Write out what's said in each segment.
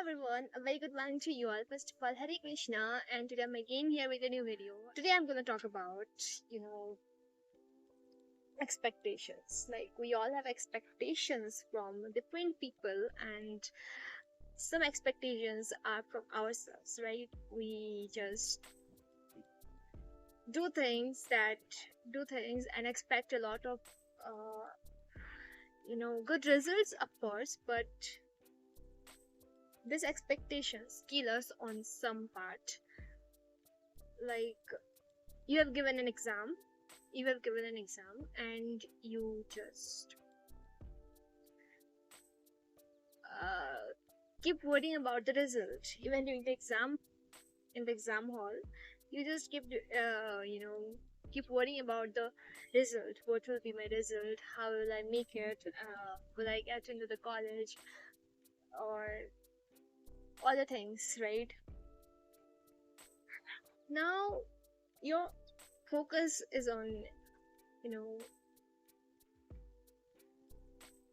everyone, a very good morning to you all. First of all, Hare Krishna, and today I'm again here with a new video. Today I'm gonna talk about, expectations. Like, we all have expectations from different people, and some expectations are from ourselves, right? We just do things that do things and expect a lot of, uh, good results, of course, but these expectations kill us on some part. Like, you have given an exam and you just uh, keep worrying about the result even during the exam. In the exam hall, you just keep worrying about the result. What will be my result? How will I make it? Will I get into the college? Or all the things, right? Now your focus is on, you know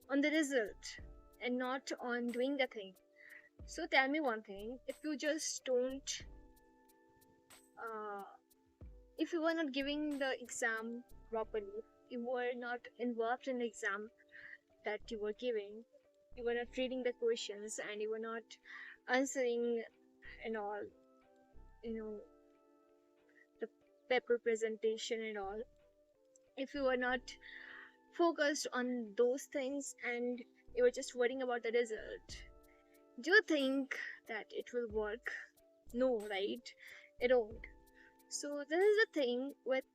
on the result and not on doing the thing. So tell me one thing: if you just don't, uh, if you were not giving the exam properly, you were not involved in the exam that you were giving, you were not reading the questions, and you were not answering and all, you know, the paper presentation and all. If you were not focused on those things and you were just worrying about the result, do you think that it will work? No, right? It won't. So this is the thing with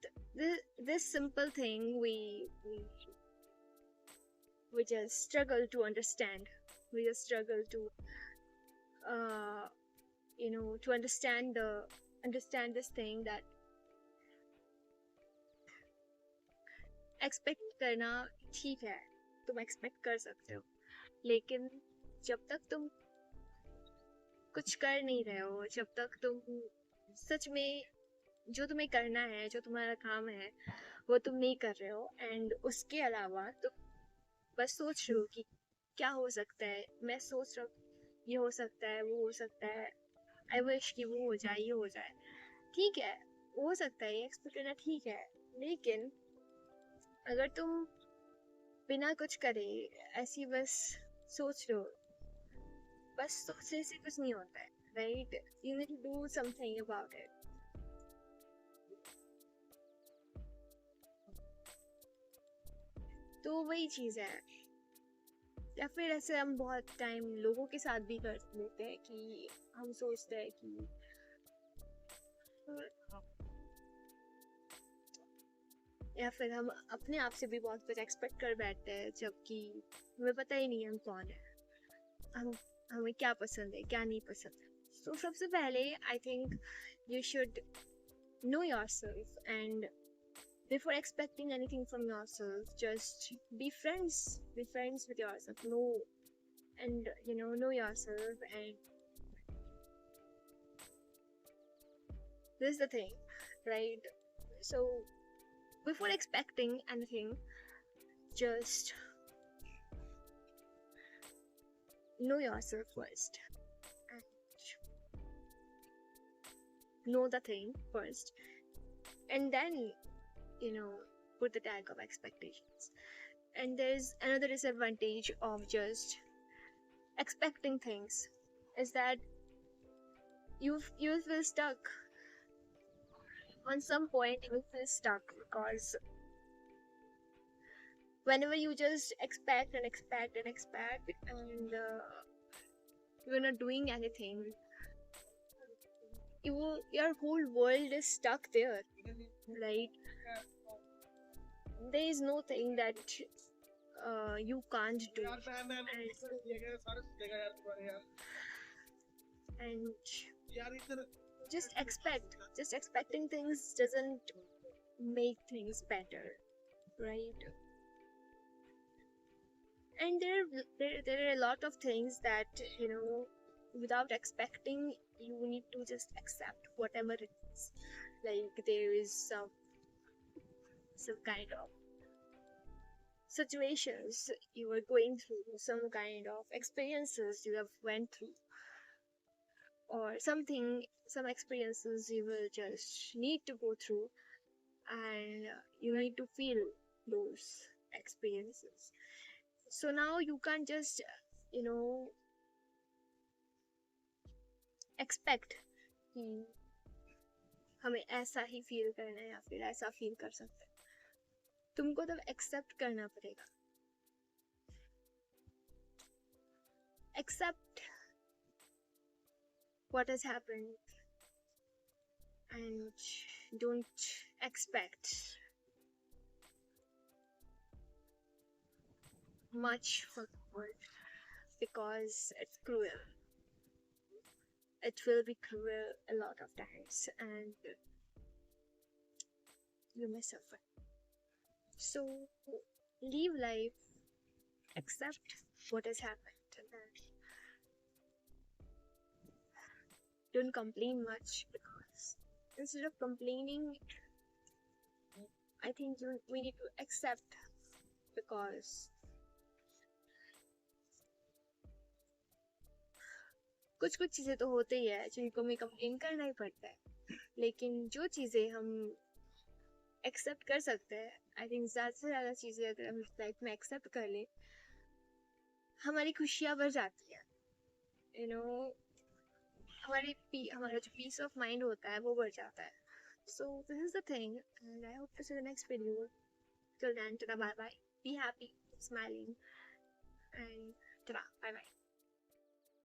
this simple thing we just struggle to understand. We just struggle to uh to understand this thing that expect करना ठीक है. तुम expect कर सकते हो, लेकिन जब तक तुम कुछ कर नहीं रहे हो, जब तक तुम सच में जो तुम्हें करना है, जो तुम्हारा काम है, वो तुम नहीं कर रहे हो, एंड उसके अलावा तुम बस सोच रहे हो कि क्या हो सकता है. मैं सोच रहा हूँ ये हो सकता है, वो हो सकता है, आई विश कि वो हो जाए, ये हो जाए. ठीक है, हो सकता है, ये एक्सपेक्ट करना ठीक है, लेकिन अगर तुम बिना कुछ करे ऐसी बस सोच रहे हो, बस सोचने से कुछ नहीं होता है, right? You need to do something about it. तो वही चीज है. या फिर ऐसे हम बहुत टाइम लोगों के साथ भी कर लेते हैं कि हम सोचते हैं कि या फिर हम अपने आप से भी बहुत कुछ एक्सपेक्ट कर बैठते हैं, जबकि हमें पता ही नहीं है हम कौन है, हम हमें क्या पसंद है, क्या नहीं पसंद है. तो सबसे पहले I think you should know yourself, and before expecting anything from yourself, just be friends with yourself. Know yourself. And this is the thing, right? So before expecting anything, just know yourself first, and know the thing first, and then put the tag of expectations. And there's another disadvantage of just expecting things, is that you feel stuck. On some point you will feel stuck, because whenever you just expect and expect and expect, and you're not doing anything, your whole world is stuck there, right? There is no thing that you can't do. And just expecting things doesn't make things better, right? And there are a lot of things that, without expecting, you need to just accept whatever it is. Like, there is some kind of situations you are going through, some kind of experiences you have went through, or something, some experiences you will just need to go through, and you need to feel those experiences. So now you can't just you know expect कि हमें ऐसा ही feel करना है या फिर ऐसा feel कर सकते हैं. तुमको तब एक्सेप्ट करना पड़ेगा. Accept what has happened and don't expect much from the world because it's cruel. It will be cruel a lot of times and you may suffer. So live life, accept what has happened, and don't complain much because instead of complaining, I think we need to accept because कुछ कुछ चीज़ें तो होते ही है जिनको हमें complain करना ही पड़ता है, लेकिन जो चीज़ें हम एक्सेप्ट कर सकते हैं, आई थिंक ज़्यादा से ज़्यादा चीज़ें अगर हम लाइफ में एक्सेप्ट कर ले, हमारी खुशियाँ बढ़ जाती है. यू नो हमारा जो पीस ऑफ माइंड होता है वो बढ़ जाता है. So this is the thing, and I hope to see the next video. Till then, tada, bye bye. Be happy, smiling, and tada, bye bye.